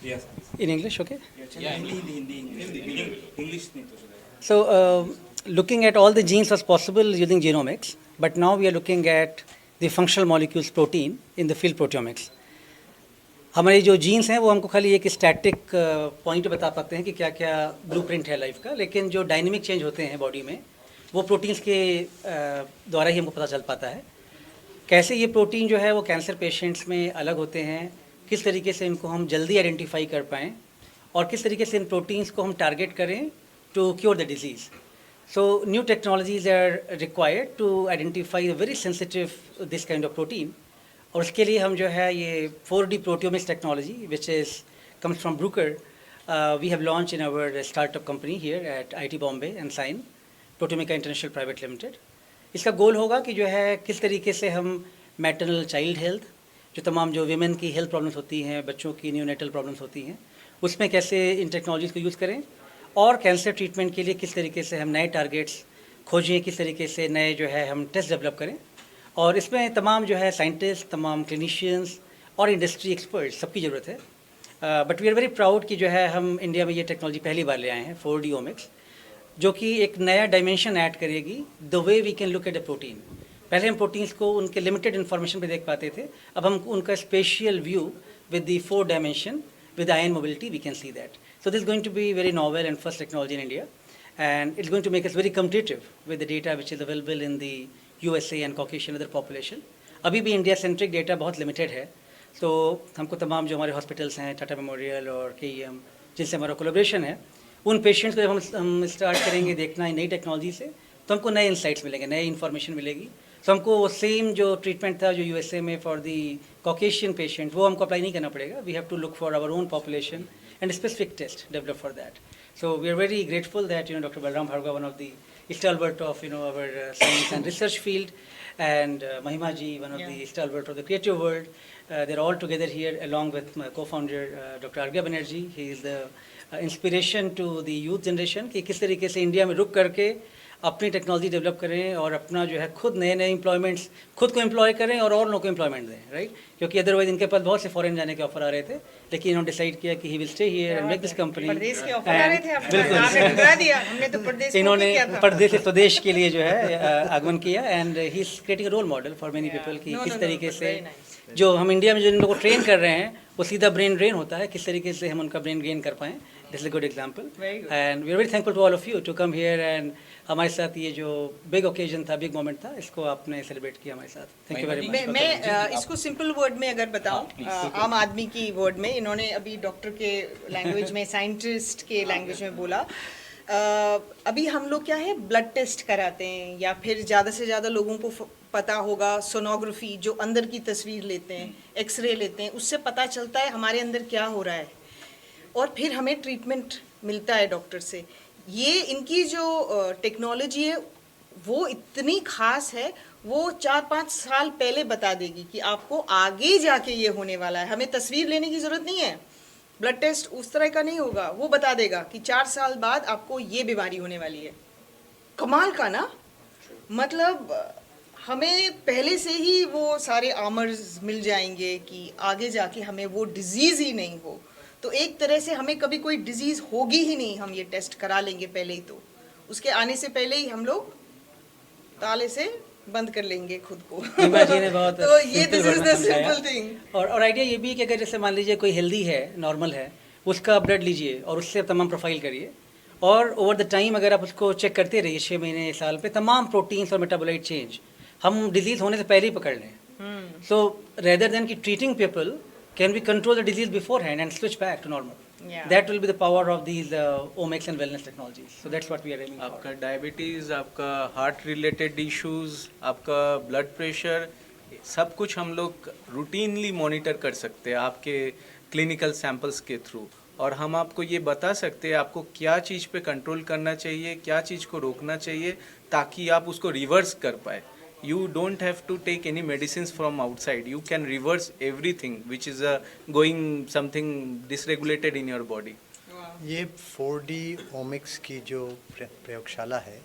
Yes, please. In English, okay? Yeah, Hindi, English नहीं तो चलेगा. So, looking at all the genes was possible using genomics, but now we are looking at the functional molecules protein in the field proteomics. हमारे जो jeans हैं वो हमको खाली एक स्टैटिक पॉइंट बता पाते हैं कि क्या क्या ब्लूप्रिंट है लाइफ का, लेकिन जो डायनेमिक चेंज होते हैं बॉडी में वो प्रोटीन्स के द्वारा ही हमको पता चल पाता है. कैसे ये प्रोटीन जो है वो कैंसर पेशेंट्स में अलग होते हैं, किस तरीके से इनको हम जल्दी आइडेंटिफाई कर पाएँ और किस तरीके से इन प्रोटीन्स को हम टारगेट करें to cure the disease. So new technologies are required to identify a very sensitive this kind of protein. और उसके लिए हम जो है ये 4D proteomics technology which is comes from Bruker, we have launched in our startup company here at IIT Bombay and Sign Proteomica International Private Limited. इसका गोल होगा कि जो है किस तरीके से हम मैटरनल चाइल्ड हेल्थ, जो तमाम जो वीमेन की हेल्थ प्रॉब्लम्स होती हैं, बच्चों की न्यूनेटल प्रॉब्लम्स होती हैं, उसमें कैसे इन टेक्नोलॉजीज़ को यूज़ करें और कैंसर ट्रीटमेंट के लिए किस तरीके से हम नए टारगेट्स खोजें, किस तरीके से नए जो है हम टेस्ट डेवलप करें. और इसमें तमाम जो है साइंटिस्ट, तमाम क्लिनिशियंस और इंडस्ट्री एक्सपर्ट्स सबकी ज़रूरत है. But we are very proud कि जो है हम इंडिया में ये टेक्नोलॉजी पहली बार ले आए हैं 4D ओमिक्स, जो कि एक नया डायमेंशन ऐड करेगी the way we can look at a protein. पहले हम प्रोटीन्स को उनके लिमिटेड इन्फॉर्मेशन पे देख पाते थे, अब हम उनका spatial view with the 4 dimension with the ion mobility we can see that. So this is going to be very novel and first technology in India, and it's going to make us very competitive with the data which is available in the USA and Caucasian other population. अभी भी India centric data बहुत limited है, तो हमको तमाम जो हमारे hospitals हैं, टाटा मेमोरियल और KEM, जिनसे हमारा कोलेब्रेशन है, उन पेशेंट्स को जब हम स्टार्ट करेंगे देखना नई टेक्नोलॉजी से, तो हमको नए इंसाइट्स मिलेंगे, नई इन्फॉर्मेशन मिलेगी. तो हमको वो सेम जो ट्रीटमेंट था जो USA में फॉर दी कॉकेशियन पेशेंट, वो हमको अप्लाई नहीं करना पड़ेगा. We have to look for our own population and specific test develop for that. So we are very grateful that doctor Balram Bhargava, one of the stalwart of our science and research field, and Mahima ji, one of the stalwart of the creative world, they're all together here along with my co-founder Dr. Arghya Banerjee. He is the inspiration to the youth generation कि किस तरीके से India में रुक करके अपनी technology develop करें और अपना जो है खुद नए नए एम्प्लॉयमेंट्स खुद को एम्प्लॉय करें और लोगों को एम्प्लॉयमेंट दें, राइट. क्योंकि अदरवाइज इनके पास बहुत से फॉरेन जाने के ऑफर आ रहे थे, लेकिन इन्होंने डिसाइड किया कि he will stay here and make this company. बिल्कुल, इन्होंने परदेश से स्वदेश के लिए जो है आगमन किया, and he is creating role model for many people कि किस तरीके से जो हम इंडिया में जिन लोगों को ट्रेन कर रहे हैं वो सीधा ब्रेन ड्रेन होता है, किस तरीके से हम उनका ब्रेन गेन कर पाएँ. This is a good example, and we are very thankful to all of you to come here, and हमारे साथ ये जो बिग ओकेजन था, बिग मोमेंट था, इसको आपने सेलिब्रेट किया हमारे साथ. Thank you very much. मैं इसको सिंपल वर्ड में अगर बताऊं, आम आदमी की वर्ड में, इन्होंने अभी डॉक्टर के लैंग्वेज में, साइंटिस्ट के लैंग्वेज में बोला. अभी हम लोग क्या है, ब्लड टेस्ट कराते हैं, या फिर ज़्यादा से ज़्यादा लोगों को पता होगा सोनोग्राफी, जो अंदर की तस्वीर लेते हैं, एक्सरे लेते हैं, उससे पता चलता है हमारे अंदर क्या हो रहा है, और फिर हमें ट्रीटमेंट मिलता है डॉक्टर से. ये इनकी जो टेक्नोलॉजी है वो इतनी खास है, वो 4-5 साल पहले बता देगी कि आपको आगे जाके ये होने वाला है. हमें तस्वीर लेने की ज़रूरत नहीं है, ब्लड टेस्ट उस तरह का नहीं होगा, वो बता देगा कि 4 साल बाद आपको ये बीमारी होने वाली है. कमाल का ना, मतलब हमें पहले से ही वो सारे आमर्स मिल जाएंगे कि आगे जाके हमें वो डिजीज़ ही नहीं हो. तो एक तरह से हमें कभी कोई डिजीज़ होगी ही नहीं, हम ये टेस्ट करा लेंगे पहले ही, तो उसके आने से पहले ही हम लोग ताले से बंद कर लेंगे खुद को. बहुत तो ये this is the simple thing. और आइडिया ये भी है कि अगर जैसे मान लीजिए कोई हेल्दी है, नॉर्मल है, उसका ब्लड लीजिए और उससे तमाम प्रोफाइल करिए, और ओवर द टाइम अगर आप उसको चेक करते रहिए 6 महीने, साल पे, तमाम प्रोटीन्स और मेटाबोलाइट चेंज हम डिजीज़ होने से पहले ही पकड़ लें. सो रेदर देन की treating people, can we control the disease beforehand and switch back to normal? Yeah. That will be the power of these omics and wellness technologies. So that's what we are aiming for. आपका diabetes, आपका heart related issues, आपका blood pressure, सब कुछ हम लोग routinely monitor कर सकते हैं आपके क्लिनिकल सैंपल्स के थ्रू, और हम आपको ये बता सकते हैं आपको क्या चीज़ पे कंट्रोल करना चाहिए, क्या चीज़ को रोकना चाहिए, ताकि आप उसको रिवर्स कर पाए. You don't have to take any medicines from outside. You can reverse everything which is going something dysregulated in your body. ये 4D ओमिक्स की जो प्रयोगशाला है,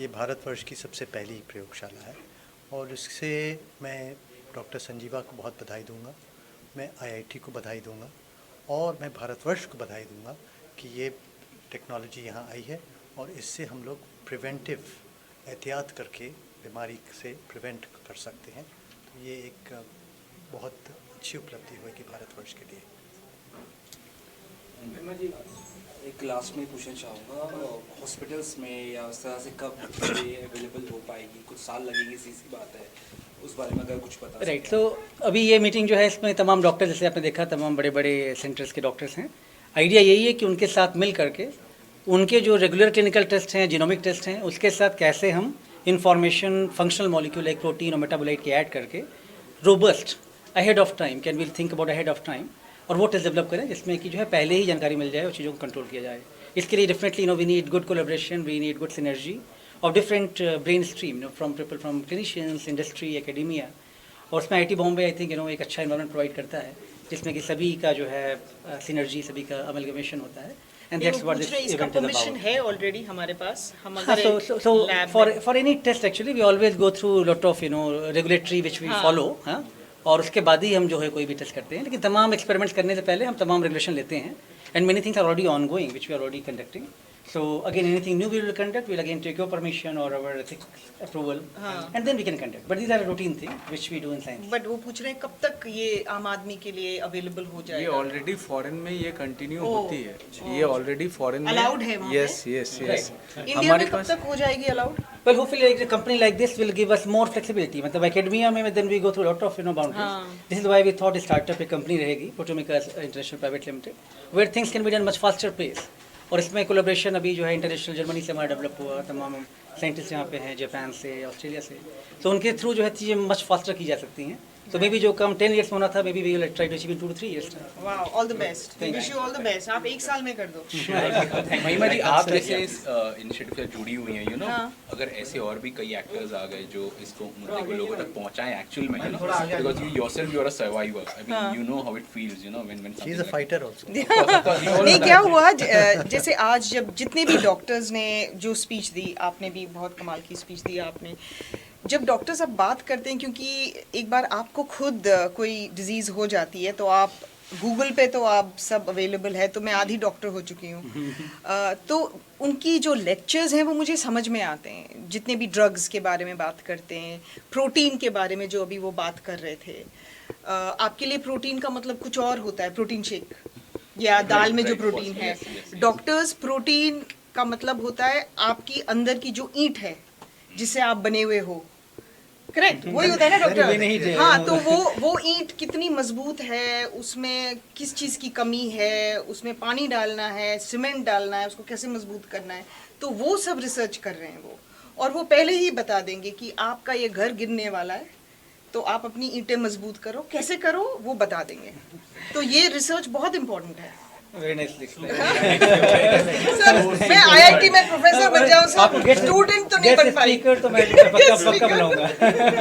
ये भारतवर्ष की सबसे पहली प्रयोगशाला है, और इससे मैं डॉक्टर संजीवा को बहुत बधाई दूंगा, मैं IIT को बधाई दूंगा, और मैं भारतवर्ष को बधाई दूंगा कि ये टेक्नोलॉजी यहाँ आई है और इससे हम लोग प्रिवेंटिव एहतियात करके बीमारी से प्रिवेंट कर सकते हैं। तो ये एक बहुत अच्छी उपलब्धि होगी भारतवर्ष के लिए। मैं जी एक लास्ट में पूछना चाहूँगा, हॉस्पिटल्स में या उस तरह से कब ये अवेलेबल हो पाएगी? कुछ साल लगेगी, सी बात है, उस बारे में अगर कुछ पता। राइट, तो अभी ये मीटिंग जो है इसमें तमाम डॉक्टर, जैसे आपने देखा तमाम बड़े बड़े सेंटर्स के डॉक्टर्स हैं। आइडिया यही है कि उनके साथ मिल करके उनके जो रेगुलर क्लिनिकल टेस्ट हैं, जीनोमिक टेस्ट हैं, उसके साथ कैसे हम इंफॉर्मेशन फंक्शनल मॉलिक्यूल एक प्रोटीन और मेटाबोलाइट के ऐड करके robust ahead of time, can will think about ahead of time, और वो टेस्ट डेवलप करें जिसमें कि जो है पहले ही जानकारी मिल जाए और चीज़ों को कंट्रोल किया जाए। इसके लिए definitely we need good collaboration, we need good synergy of different brain stream from people, from clinicians, industry, academia. और उसमें IT बॉम्बे आई थिंक एक अच्छा इन्वायरमेंट प्रोवाइड करता है जिसमें कि सभी का जो है सिनर्जी, सभी का अमलगमेशन होता है। And that's what this event is permission about. है ऑलरेडी हमारे पास, हम हाँ, अगर so lab for any test actually we always go through lot of regulatory which we हाँ. follow, हाँ, और उसके बाद ही हम जो है कोई भी टेस्ट करते हैं। लेकिन तमाम एक्सपेरिमेंट्स करने से पहले हम तमाम रेगुलेशन लेते हैं, and many things are already ongoing which we are already conducting. So again, anything new we will conduct, we'll again take your permission or our ethics approval, and then we can conduct. But these are routine things which we do in science. But वो पूछ रहे हैं कब तक ये आम आदमी के लिए अवेलेबल हो ये जाएगा? ऑलरेडी फॉरेन में ये कंटिन्यू ओह, होती है, ये ऑलरेडी फॉरेन में Allowed है वहाँ पे? Yes yes yes. इंडिया में कब तक हो जाएगी allowed? Well, hopefully, like, a company like this will give us more flexibility. मतलब academia में then we go through a lot of boundaries. हाँ. This is why we thought startup एक company रहेगी, Proteomica International Private Limited, where things can be done much faster pace. और इसमें collaboration अभी जो है इंटरनेशनल जर्मनी से हमारा डेवलप हुआ, तमाम साइंटिस्ट यहाँ पे हैं, जापान से, ऑस्ट्रेलिया से, तो उनके थ्रू जो है चीज़ें मच फास्टर की जा सकती हैं। तो मे बी जो कम 10 years में होना था, maybe we will try to achieve in 2 to 3 years। Wow, all the best, wish you all the best. आप एक साल में कर दो। महिमा जी, आप जैसे इस इनिशिएटिव से जुड़ी हुई हैं, हाँ. अगर ऐसे और भी कई एक्टर्स आ गए जो इसको मुद्दे को लोगों तक पहुंचाएं एक्चुअल में, because you yourself you are a survivor, I mean you know how it feels, when She is a fighter also. नहीं, क्या हुआ जैसे आज जब जितने भी डॉक्टर्स ने जो स्पीच दी, आपने भी बहुत कमाल की स्पीच दी आपने, जब डॉक्टर्स अब बात करते हैं, क्योंकि एक बार आपको खुद कोई डिजीज़ हो जाती है तो आप गूगल पे तो आप सब अवेलेबल है, तो मैं आधी डॉक्टर हो चुकी हूँ। तो उनकी जो लेक्चर्स हैं वो मुझे समझ में आते हैं, जितने भी ड्रग्स के बारे में बात करते हैं, प्रोटीन के बारे में जो अभी वो बात कर रहे थे। आपके लिए प्रोटीन का मतलब कुछ और होता है, प्रोटीन शेक या दाल में जो प्रोटीन है। डॉक्टर्स, प्रोटीन का मतलब होता है आपकी अंदर की जो ईंट है जिससे आप बने हुए हो, करेक्ट, वही होता है ना डॉक्टर? हाँ, तो वो ईंट कितनी मजबूत है, उसमें किस चीज़ की कमी है, उसमें पानी डालना है, सीमेंट डालना है, उसको कैसे मजबूत करना है, तो वो सब रिसर्च कर रहे हैं वो, और वो पहले ही बता देंगे कि आपका ये घर गिरने वाला है, तो आप अपनी ईंटें मजबूत करो, कैसे करो वो बता देंगे। तो ये रिसर्च बहुत इम्पोर्टेंट है। Very nicely explained. सर, मैं IIT में प्रोफेसर बन जाऊँ सर, स्टूडेंट तो नहीं बन पाई। स्पीकर तो मैं पक्का बुलाऊंगा।